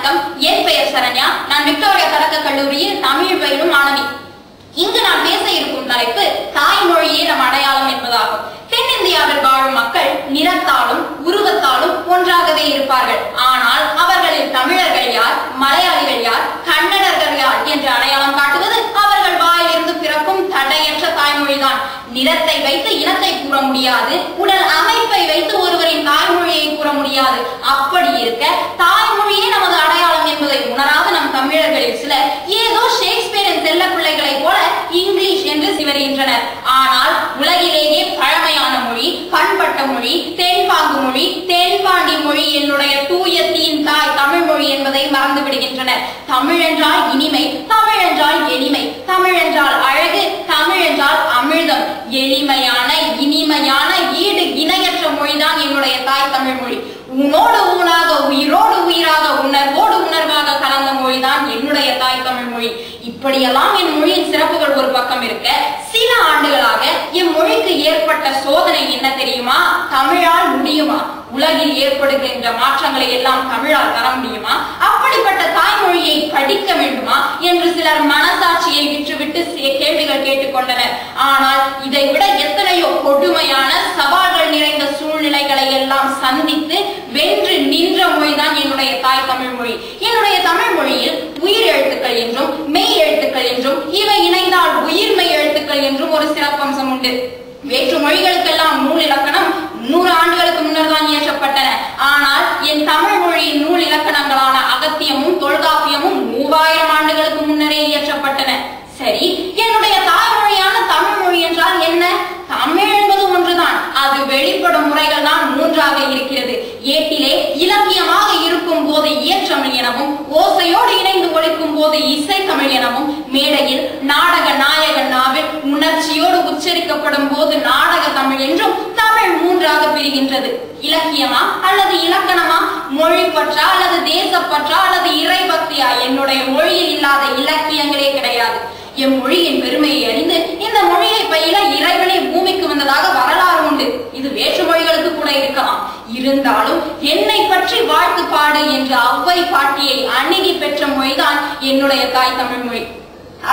வணக்கம். என் பெயர் சரண்யா. நான் விக்டோரியா தொடக்க கல்லூரியில் தமிழ் பயிலும் மாணவி. இங்கு நான் பேச இருக்கும் தலைப்பு தாய்மொழியே நம் அடையாளம் என்பதாகும். தென்னிந்தியாவில் வாழும் மக்கள் நிறத்தாலும் உருவத்தாலும் ஒன்றாகவே இருப்பார்கள். ஆனால் அவர்களில் தமிழர்கள் யார், மலையாளிகள் யார், கன்னடர்கள் யார் என்று அடையாளம் காட்டுவது அவர்கள் வாயிலிருந்து பிறக்கும் தடையற்ற தாய்மொழிதான். நிறத்தை வைத்து இனத்தை கூற முடியாது, உடல் அமைப்பை வைத்து ஒருவரின் தாய்மொழியை கூற முடியாது. அப்படி இருக்க தாய்மொழியே நமது அடையாளம் என்பதை உணராத நம் தமிழர்களில் சிலர் ஏதோ ஷேக்ஸ்பியரின் செல்ல பிள்ளைகளை போல இங்கிலீஷ் என்று சிவருகின்றனர். ஆனால் உலகிலேயே பழமையான மொழி, பண்பட்ட மொழி, தென்பாங்கு மொழி, தென்பாண்டி மொழி, என்னுடைய தூய தீன் தாய் தமிழ் மொழி என்பதை மறந்து விடுகின்றனர். தமிழ் என்றால் இனிமை, தமிழ் என்றால் எளிமை, தமிழ் என்றால் அழகு, தமிழ் என்றால் அமிழ்தம். எளிமையான இனிமையான ஈடு இணையற்ற மொழிதான் என்னுடைய தாய் தமிழ் மொழி. உன்னோடு ஊனாக உயிரோடு உயிராக உணர்வோடு உணர்வாக கலந்த மொழிதான் என்னுடைய தாய் தமிழ் மொழி. இப்படியெல்லாம் என் மொழியின் சிறப்புகள் ஒரு பக்கம் இருக்க, சில ஆண்டுகளாக என் மொழிக்கு ஏற்பட்ட சோதனை என்ன தெரியுமா? தமிழால் முடியுமா? உலகில் ஏற்படுகின்ற மாற்றங்களை எல்லாம் தமிழால் தர முடியுமா? அப்படிப்பட்ட தாய்மொழியை படிக்க வேண்டுமா என்று சிலர் மனசாட்சியை விற்றுவிட்டு கேள்விகள் கேட்டுக்கொண்டனர். ஆனால் இதை விட எத்தனையோ கொடுமையான சவால்கள் நிறைந்த சூழ்நிலைகளை எல்லாம் சந்தித்து வென்று நின்ற மொழிதான் என்னுடைய தாய் தமிழ் மொழி. என்னுடைய தமிழ் மொழியில் உயிர் எழுத்துக்கள் என்றும் மெய் எழுத்துக்கள் என்றும் இவை இணைந்தால் உயிர்மெய் எழுத்துக்கள் என்றும் ஒரு சிறப்பம்சம் உண்டு. வேற்று மொழிகளுக்கெல்லாம் நூல் இலக்கணம் 100 ஆண்டுகளுக்கு முன்னர் தான் இயற்றப்பட்டன. ஆனால் என் தமிழ் மொழியின் நூல் இலக்கணங்களான அகத்தியமும் தொல்காப்பியமும் 3000 ஆண்டுகளுக்கு முன்னரே இயற்றப்பட்டன. சரி, என்னுடைய தாய்மொழியான தமிழ் மொழி என்றால் என்ன? தமிழ் என்பது ஒன்றுதான், அது வெளிப்படும் முறைகள் தான் 3ஆக இருக்கிறது. ஏட்டிலே இலக்கியமாக இருக்கும் போது இயற்றமிழ் எனவும், ஓசையோடு இணைந்து ஒழிக்கும் போது இசை தமிழ் எனவும், மேடையில் நாடக நாயக நாவில் உணர்ச்சியோடு உச்சரிக்கப்படும் போது நாடக தமிழ் என்றும் தமிழ் 3ஆக பிரிகின்றது. இலக்கியமா அல்லது இலக்கணமா? மொழி பற்றா அல்லது தேசப்பற்றா அல்லது இறைபக்தியா? என்னுடைய மொழியில் இல்லாத இலக்கியங்களே கிடையாது. என் மொழியின் பெருமையை அறிந்து இந்த மொழியை பயில இறைவனே பூமிக்கு வந்ததாக வரலாறு உண்டு. இது வேற்று மொழிகளுக்கு கூட இருக்கலாம். இருந்தாலும் என்னை பற்றி வாழ்த்து பாடு என்று அவ்வை பாட்டியை அணுகி பெற்ற மொழிதான் என்னுடைய தாய் தமிழ் மொழி.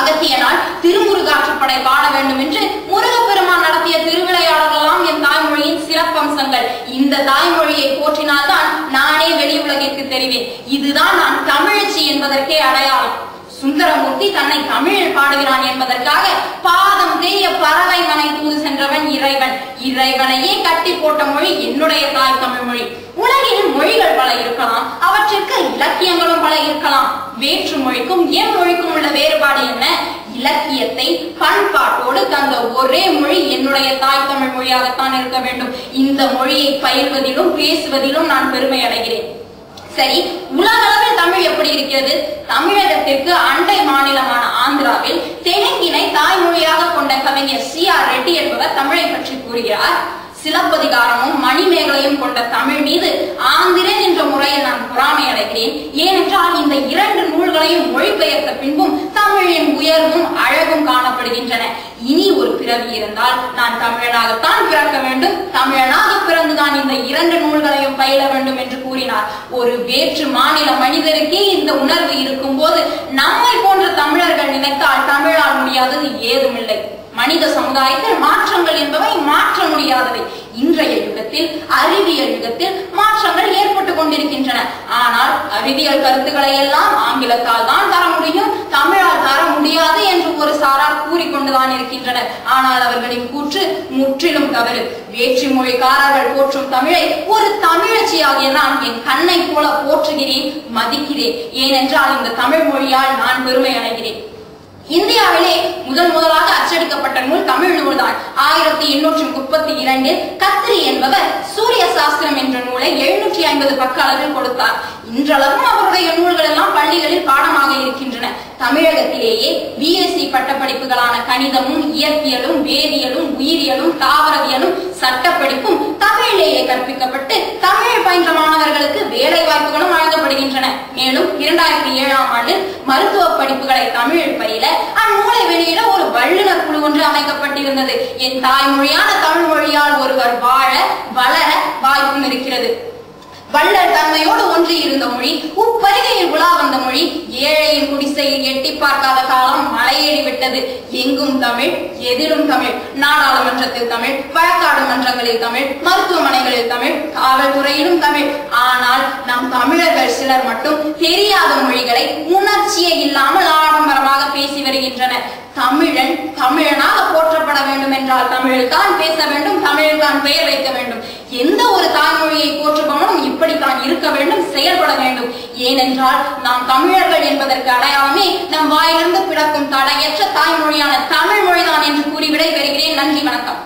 அகத்தியனால் திருமுருகாற்றுப்படை பாட வேண்டும் என்று முருகப்பெருமான் நடத்திய திருவிளையாடலாம் என் தாய்மொழியின் சிறப்பம்சங்கள். இந்த தாய்மொழியை போற்றினால்தான் நானே வெளி உலகிற்கு தெரிவேன். இதுதான் நான் தமிழச்சி என்பதற்கே அடையாளம். சுந்தரமூர்த்தி தன்னை தமிழில் பாடுகிறான் என்பதற்காக பாதம் தேய பறவை மனை தூது சென்றவன் இறைவன். இறைவனையே கட்டி போட்ட மொழி என்னுடைய தாய் தமிழ் மொழி. உலகில் மொழிகள் பல இருக்கலாம், அவற்றிற்கு இலக்கியங்களும் பல இருக்கலாம். வேற்று மொழிக்கும் என் மொழிக்கும் உள்ள வேறுபாடு என்ன? இலக்கியத்தை பண்பாட்டோடு தந்த ஒரே மொழி என்னுடைய தாய் தமிழ் மொழியாகத்தான் இருக்க வேண்டும். இந்த மொழியை பயில்வதிலும் பேசுவதிலும் நான் பெருமை அடைகிறேன். சரி, உலகளவில் தமிழ் எப்படி இருக்கிறது? தமிழகத்திற்கு அண்டை மாநிலமான ஆந்திராவில் தெலுங்கினை தாய்மொழியாக கொண்ட கவிஞர் C.R. ரெட்டி என்பவர் தமிழை பற்றி கூறுகிறார். சிலப்பதிகாரமும் மணிமேகலையும் கொண்ட தமிழ் மீது ஆந்திரன் என்ற முறையில் நான் பொறாமை அடைகிறேன். ஏனென்றால் இந்த 2 நூல்களையும் மொழிபெயர்த்த பின்பும் தமிழின் உயர்வும் அழகும் காணப்படுகின்றன. இனி ஒரு பிறவி இருந்தால் நான் தமிழனாகத்தான் பிறக்க வேண்டும், தமிழனாக பிறந்துதான் இந்த 2 நூல்களையும் பயில வேண்டும் என்று கூறினார். ஒரு வேற்று மாநில மனிதருக்கே இந்த உணர்வு இருக்கும் போது நம்மை போன்ற தமிழர்கள் நினைத்தால் தமிழால் முடியாதது ஏதுமில்லை. மனித சமுதாயத்தில் மாற்றங்கள் என்பவை மாற்ற முடியாதவை. இன்றைய யுகத்தில், அறிவியல் யுகத்தில் மாற்றங்கள் ஏற்பட்டு கொண்டிருக்கின்றன. ஆனால் அறிவியல் கருத்துக்களை எல்லாம் ஆங்கிலத்தால் தான் தர முடியும், தமிழால் தர முடியாது என்று ஒரு சாரார் கூறிக்கொண்டுதான் இருக்கின்றனர். ஆனால் அவர்களின் கூற்று முற்றிலும் தவறு. வேற்று மொழிக்காரர்கள் போற்றும் தமிழை ஒரு தமிழச்சியாகிய நான் என் கண்ணை போல போற்றுகிறேன், மதிக்கிறேன். ஏனென்றால் இந்த தமிழ் மொழியால் நான் பெருமை அடைகிறேன். இந்தியாவிலே முதலாக அச்சடிக்கப்பட்ட நூல் தமிழ் நூல்தான். 1832 கத்திரி என்பவர் சூரிய சாஸ்திரம் என்ற நூலை 750 பக்க அளவில் கொடுத்தார். இன்றளவும் அவருடைய நூல்கள் எல்லாம் பள்ளிகளில் பாடமாக இருக்கின்றன. தமிழகத்திலேயே BSc பட்டப்படிப்புகளான கணிதமும் இயற்பியலும் வேதியியலும் உயிரியலும் தாவரவியலும் சட்டப்படிப்பும் தமிழிலேயே கற்பிக்கப்பட்டு தமிழ் பயின்ற மாணவர்களுக்கு வேலை வாய்ப்புகளும் வழங்கப்படுகின்றன. மேலும் 2007ஆம் ஆண்டில் மருத்துவ படிப்புகளை தமிழில் பயில அந்நூலை வெளியிட ஒரு வல்லுநர் குழு ஒன்று அமைக்கப்பட்டிருந்தது. என் தாய்மொழியான தமிழ் மொழியால் ஒருவர் வாழ வளர வாய்ப்பும் இருக்கிறது. வள்ளல் தன்மையோடு ஒன்றி இருந்த மொழி, உப்பருகையில் உலா வந்த மொழி, ஏழையின் குடிசையில் எட்டி பார்க்காத காலம் மலையேறி விட்டது. எங்கும் தமிழ், எதிலும் தமிழ். நாடாளுமன்றத்தில் தமிழ், வழக்காடு மன்றங்களில் தமிழ், மருத்துவமனைகளில் தமிழ், காவல்துறையிலும் தமிழ். ஆனால் நம் தமிழர்கள் சிலர் மட்டும் தெரியாத மொழிகளை உணர்ச்சியே இல்லாமல் ஆடம்பரமாக பேசி வருகின்றனர். தமிழன் தமிழனாக போற்றப்பட வேண்டும் என்றால் தமிழில் தான் பேச வேண்டும், தமிழில் தான் பெயர் வைக்க வேண்டும். எந்த ஒரு தாய்மொழியை போற்றுபவனும் இப்படித்தான் இருக்க வேண்டும், செயல்பட வேண்டும். ஏனென்றால் நாம் தமிழர்கள் என்பதற்கு அடையாளமே நம் வாயிலிருந்து பிறக்கும் தடையற்ற தாய்மொழியான தமிழ் மொழிதான் என்று கூறி விடைபெறுகிறேன். நன்றி, வணக்கம்.